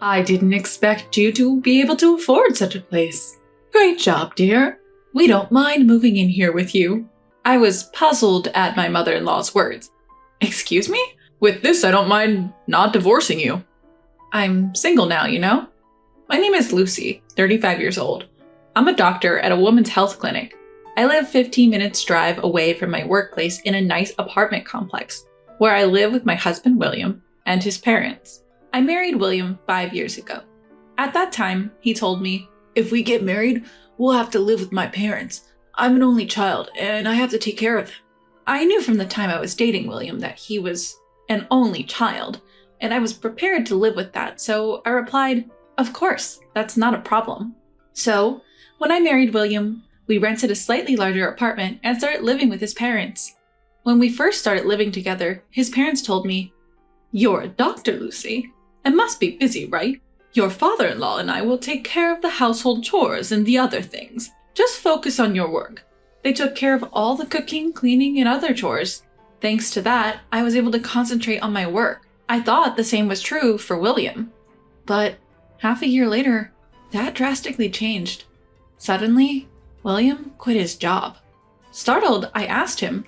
I didn't expect you to be able to afford such a place. Great job, dear. We don't mind moving in here with you. I was puzzled at my mother-in-law's words. Excuse me? With this, I don't mind not divorcing you. I'm single now, you know? My name is Lucy, 35 years old. I'm a doctor at a women's health clinic. I live 15 minutes drive away from my workplace in a nice apartment complex, where I live with my husband William and his parents. I married William 5 years ago. At that time, he told me, "If we get married, we'll have to live with my parents. I'm an only child, and I have to take care of them." I knew from the time I was dating William that he was an only child, and I was prepared to live with that, so I replied, "Of course, that's not a problem." So, when I married William, we rented a slightly larger apartment and started living with his parents. When we first started living together, his parents told me, "You're a doctor, Lucy. It must be busy, right? Your father-in-law and I will take care of the household chores and the other things. Just focus on your work." They took care of all the cooking, cleaning, and other chores. Thanks to that, I was able to concentrate on my work. I thought the same was true for William. But half a year later, that drastically changed. Suddenly, William quit his job. Startled, I asked him,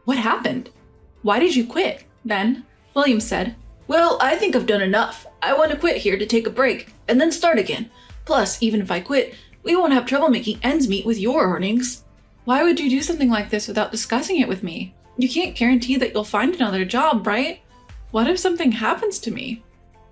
"What happened? Why did you quit?" Then, William said, "Well, I think I've done enough. I want to quit here to take a break, and then start again. Plus, even if I quit, we won't have trouble making ends meet with your earnings." Why would you do something like this without discussing it with me? You can't guarantee that you'll find another job, right? What if something happens to me?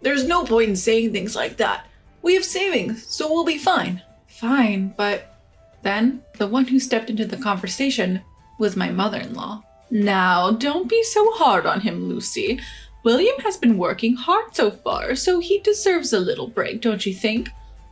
"There's no point in saying things like that. We have savings, so we'll be fine." Fine, but then the one who stepped into the conversation was my mother-in-law. "Now, don't be so hard on him, Lucy. William has been working hard so far, so he deserves a little break, don't you think?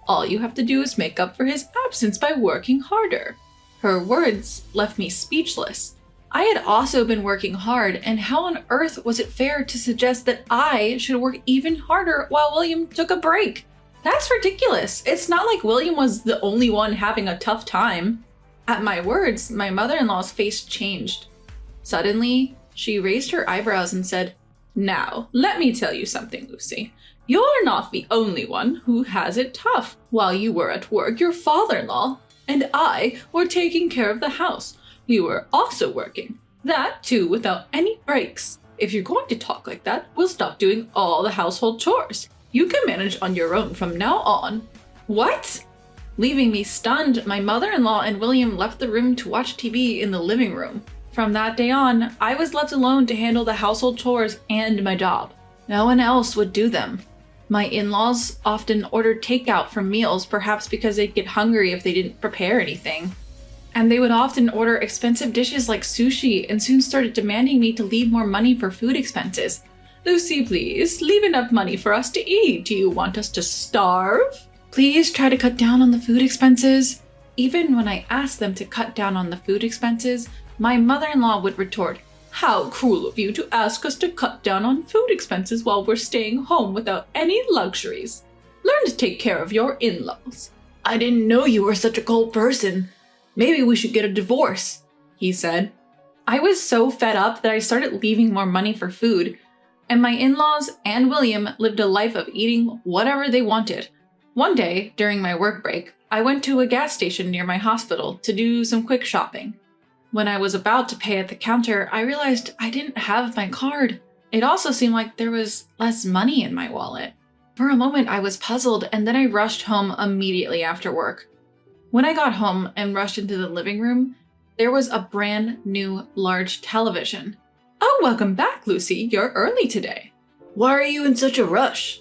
All you have to do is make up for his absence by working harder." Her words left me speechless. I had also been working hard, and how on earth was it fair to suggest that I should work even harder while William took a break? That's ridiculous. It's not like William was the only one having a tough time. At my words, my mother-in-law's face changed. Suddenly, she raised her eyebrows and said, "Now, let me tell you something, Lucy. You're not the only one who has it tough. While you were at work, your father-in-law and I were taking care of the house. We were also working. That too without any breaks. If you're going to talk like that, we'll stop doing all the household chores. You can manage on your own from now on." What? Leaving me stunned, my mother-in-law and William left the room to watch TV in the living room. From that day on, I was left alone to handle the household chores and my job. No one else would do them. My in-laws often ordered takeout for meals, perhaps because they'd get hungry if they didn't prepare anything. And they would often order expensive dishes like sushi and soon started demanding me to leave more money for food expenses. "Lucy, please, leave enough money for us to eat. Do you want us to starve? Please try to cut down on the food expenses." Even when I asked them to cut down on the food expenses, my mother-in-law would retort, "How cruel of you to ask us to cut down on food expenses while we're staying home without any luxuries. Learn to take care of your in-laws." "I didn't know you were such a cold person. Maybe we should get a divorce," he said. I was so fed up that I started leaving more money for food, and my in-laws and William lived a life of eating whatever they wanted. One day, during my work break, I went to a gas station near my hospital to do some quick shopping. When I was about to pay at the counter, I realized I didn't have my card. It also seemed like there was less money in my wallet. For a moment, I was puzzled, and then I rushed home immediately after work. When I got home and rushed into the living room, there was a brand new large television. "Oh, welcome back, Lucy. You're early today." "Why are you in such a rush?"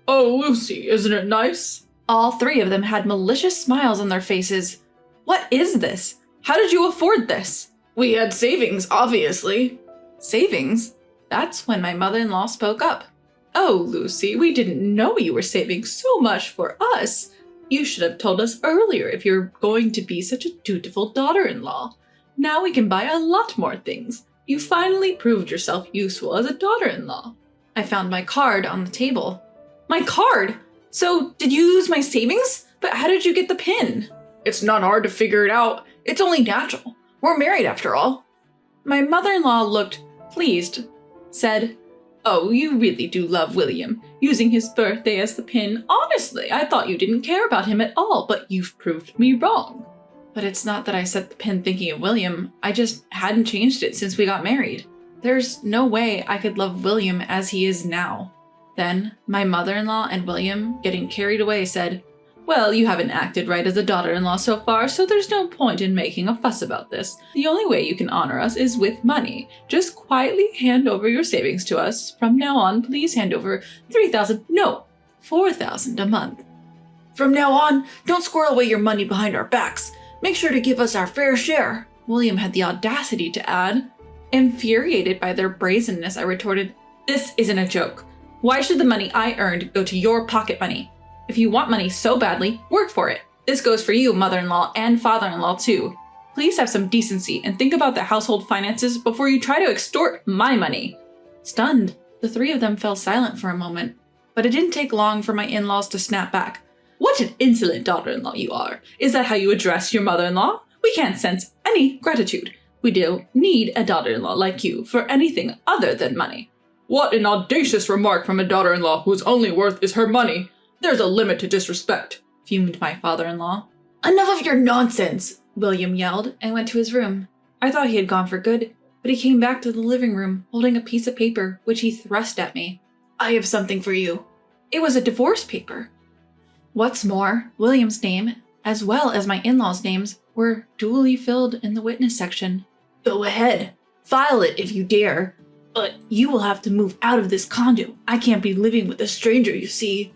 "Oh, Lucy, isn't it nice?" All three of them had malicious smiles on their faces. "What is this? How did you afford this?" "We had savings, obviously." "Savings?" That's when my mother-in-law spoke up. "Oh, Lucy, we didn't know you were saving so much for us. You should have told us earlier if you're going to be such a dutiful daughter-in-law. Now we can buy a lot more things. You finally proved yourself useful as a daughter-in-law." I found my card on the table. "My card? So, did you lose my savings? But how did you get the PIN?" "It's not hard to figure it out. It's only natural. We're married after all." My mother-in-law looked pleased, said, Oh, you really do love William, using his birthday as the pin. Honestly, I thought you didn't care about him at all, but you've proved me wrong. But it's not that I set the pin thinking of William, I just hadn't changed it since we got married. There's no way I could love William as he is now. Then, my mother-in-law and William, getting carried away, said, "Well, you haven't acted right as a daughter-in-law so far, so there's no point in making a fuss about this. The only way you can honor us is with money. Just quietly hand over your savings to us. From now on, please hand over $4,000 a month. From now on, don't squirrel away your money behind our backs. Make sure to give us our fair share," William had the audacity to add. Infuriated by their brazenness, I retorted, "This isn't a joke. Why should the money I earned go to your pocket money? If you want money so badly, work for it. This goes for you, mother-in-law and father-in-law too. Please have some decency and think about the household finances before you try to extort my money." Stunned, the three of them fell silent for a moment, but it didn't take long for my in-laws to snap back. "What an insolent daughter-in-law you are. Is that how you address your mother-in-law? We can't sense any gratitude. We don't need a daughter-in-law like you for anything other than money." "What an audacious remark from a daughter-in-law whose only worth is her money. There's a limit to disrespect," fumed my father-in-law. "Enough of your nonsense," William yelled and went to his room. I thought he had gone for good, but he came back to the living room holding a piece of paper which he thrust at me. "I have something for you." It was a divorce paper. What's more, William's name, as well as my in-laws' names, were duly filled in the witness section. "Go ahead, file it if you dare, but you will have to move out of this condo. I can't be living with a stranger, you see."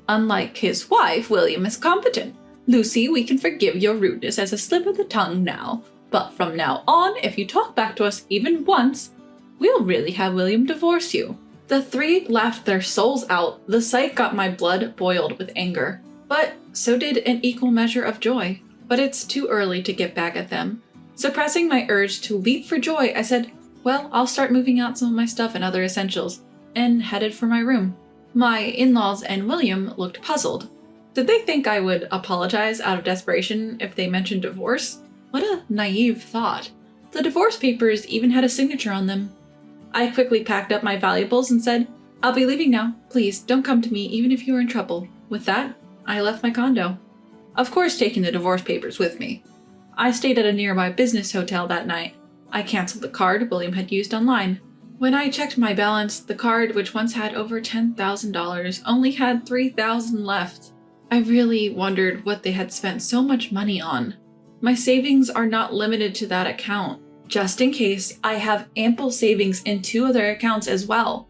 Unlike his wife, William is competent. "Lucy, we can forgive your rudeness as a slip of the tongue now, but from now on, if you talk back to us even once, we'll really have William divorce you." The three laughed their souls out. The sight got my blood boiled with anger, but so did an equal measure of joy. But it's too early to get back at them. Suppressing my urge to leap for joy, I said, "Well, I'll start moving out some of my stuff and other essentials," and headed for my room. My in-laws and William looked puzzled. Did they think I would apologize out of desperation if they mentioned divorce? What a naive thought. The divorce papers even had a signature on them. I quickly packed up my valuables and said, "I'll be leaving now. Please don't come to me even if you're in trouble." With that, I left my condo. Of course, taking the divorce papers with me. I stayed at a nearby business hotel that night. I canceled the card William had used online. When I checked my balance, the card, which once had over $10,000, only had $3,000 left. I really wondered what they had spent so much money on. My savings are not limited to that account. Just in case, I have ample savings in 2 other accounts as well.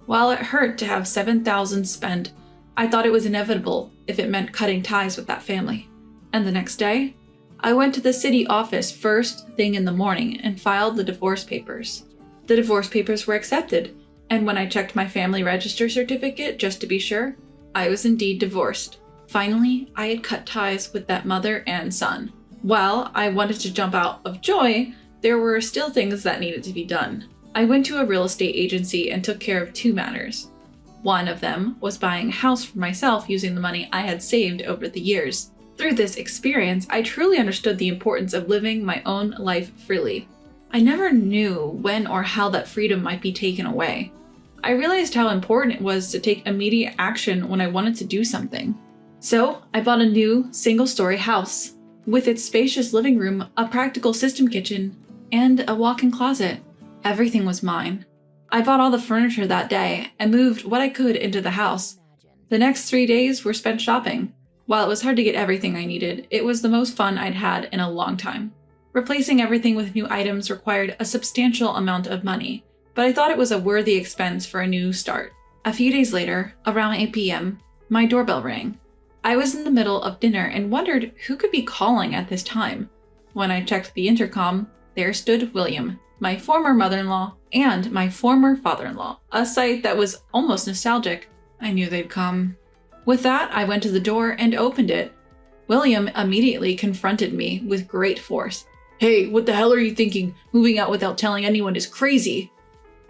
While it hurt to have $7,000 spent, I thought it was inevitable if it meant cutting ties with that family. And the next day, I went to the city office first thing in the morning and filed the divorce papers. The divorce papers were accepted, and when I checked my family register certificate just to be sure, I was indeed divorced. Finally, I had cut ties with that mother and son. While I wanted to jump out of joy, there were still things that needed to be done. I went to a real estate agency and took care of 2 matters. One of them was buying a house for myself using the money I had saved over the years. Through this experience, I truly understood the importance of living my own life freely. I never knew when or how that freedom might be taken away. I realized how important it was to take immediate action when I wanted to do something. So, I bought a new, single-story house, with its spacious living room, a practical system kitchen, and a walk-in closet. Everything was mine. I bought all the furniture that day and moved what I could into the house. The next 3 days were spent shopping. While it was hard to get everything I needed, it was the most fun I'd had in a long time. Replacing everything with new items required a substantial amount of money, but I thought it was a worthy expense for a new start. A few days later, around 8 p.m., my doorbell rang. I was in the middle of dinner and wondered who could be calling at this time. When I checked the intercom, there stood William, my former mother-in-law, and my former father-in-law, a sight that was almost nostalgic. I knew they'd come. With that, I went to the door and opened it. William immediately confronted me with great force. "Hey, what the hell are you thinking? Moving out without telling anyone is crazy."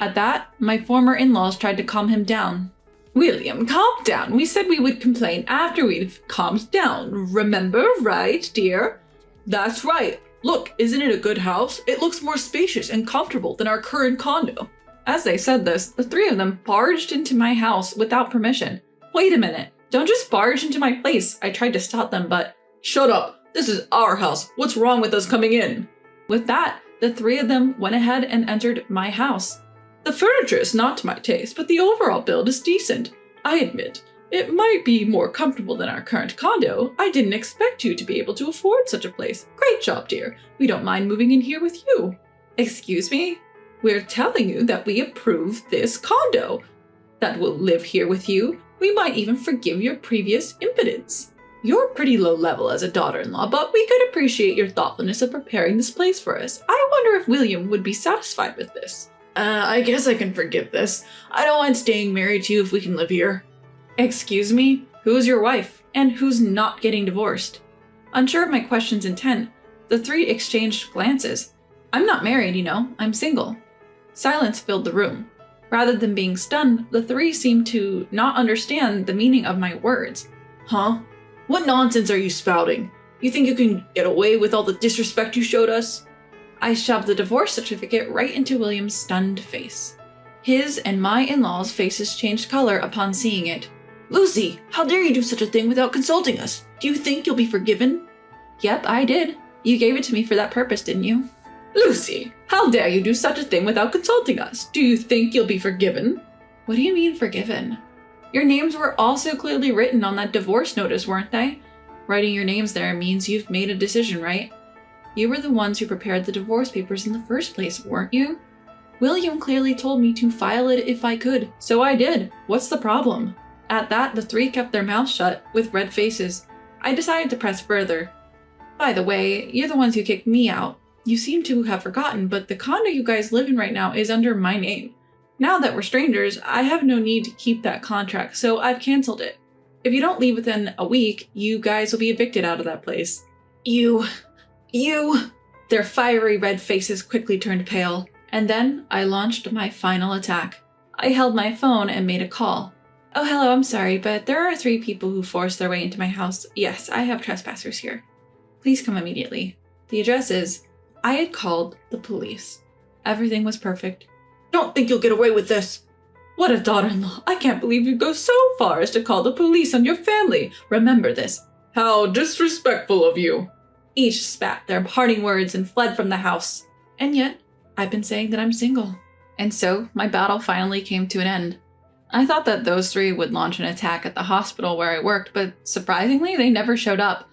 At that, my former in-laws tried to calm him down. "William, calm down. We said we would complain after we've calmed down. Remember, right, dear?" "That's right. Look, isn't it a good house? It looks more spacious and comfortable than our current condo." As they said this, the three of them barged into my house without permission. Wait a minute, don't just barge into my place. I tried to stop them, but shut up, this is our house. What's wrong with us coming in? With that, the three of them went ahead and entered my house. The furniture is not to my taste, but the overall build is decent. I admit, it might be more comfortable than our current condo. I didn't expect you to be able to afford such a place. Great job, dear. We don't mind moving in here with you. Excuse me? We're telling you that we approve this condo, that we'll live here with you. We might even forgive your previous impotence. You're pretty low level as a daughter-in-law, but we could appreciate your thoughtfulness of preparing this place for us. I wonder if William would be satisfied with this. I guess I can forgive this. I don't mind staying married to you if we can live here. Excuse me? Who's your wife? And who's not getting divorced? Unsure of my question's intent, the three exchanged glances. I'm not married, you know. I'm single. Silence filled the room. Rather than being stunned, the three seemed to not understand the meaning of my words. Huh? What nonsense are you spouting? You think you can get away with all the disrespect you showed us? I shoved the divorce certificate right into William's stunned face. His and my in-laws' faces changed color upon seeing it. Lucy, how dare you do such a thing without consulting us? Do you think you'll be forgiven? Yep, I did. You gave it to me for that purpose, didn't you? Lucy, how dare you do such a thing without consulting us? Do you think you'll be forgiven? What do you mean forgiven? Your names were also clearly written on that divorce notice, weren't they? Writing your names there means you've made a decision, right? You were the ones who prepared the divorce papers in the first place, weren't you? William clearly told me to file it if I could, so I did. What's the problem? At that, the three kept their mouths shut, with red faces. I decided to press further. By the way, you're the ones who kicked me out. You seem to have forgotten, but the condo you guys live in right now is under my name. Now that we're strangers, I have no need to keep that contract, so I've canceled it. If you don't leave within a week, you guys will be evicted out of that place. You... Their fiery red faces quickly turned pale, and then I launched my final attack. I held my phone and made a call. Oh, hello, I'm sorry, but there are 3 people who forced their way into my house. Yes, I have trespassers here. Please come immediately. The address is... I had called the police. Everything was perfect. Don't think you'll get away with this. What a daughter-in-law. I can't believe you'd go so far as to call the police on your family. Remember this. How disrespectful of you. Each spat their parting words and fled from the house. And yet, I've been saying that I'm single. And so, my battle finally came to an end. I thought that those 3 would launch an attack at the hospital where I worked, but surprisingly, they never showed up.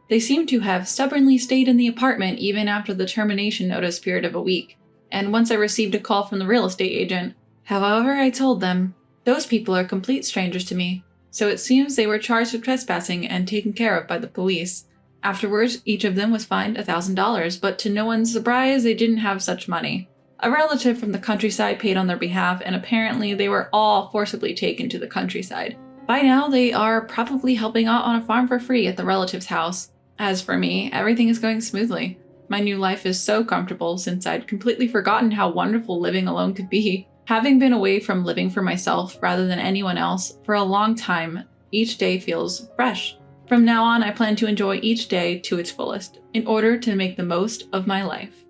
They seemed to have stubbornly stayed in the apartment even after the termination notice period of a week. And once I received a call from the real estate agent. However, I told them, those people are complete strangers to me, so it seems they were charged with trespassing and taken care of by the police. Afterwards, each of them was fined $1,000, but to no one's surprise, they didn't have such money. A relative from the countryside paid on their behalf, and apparently they were all forcibly taken to the countryside. By now, they are probably helping out on a farm for free at the relative's house. As for me, everything is going smoothly. My new life is so comfortable since I'd completely forgotten how wonderful living alone could be. Having been away from living for myself rather than anyone else for a long time, each day feels fresh. From now on, I plan to enjoy each day to its fullest in order to make the most of my life.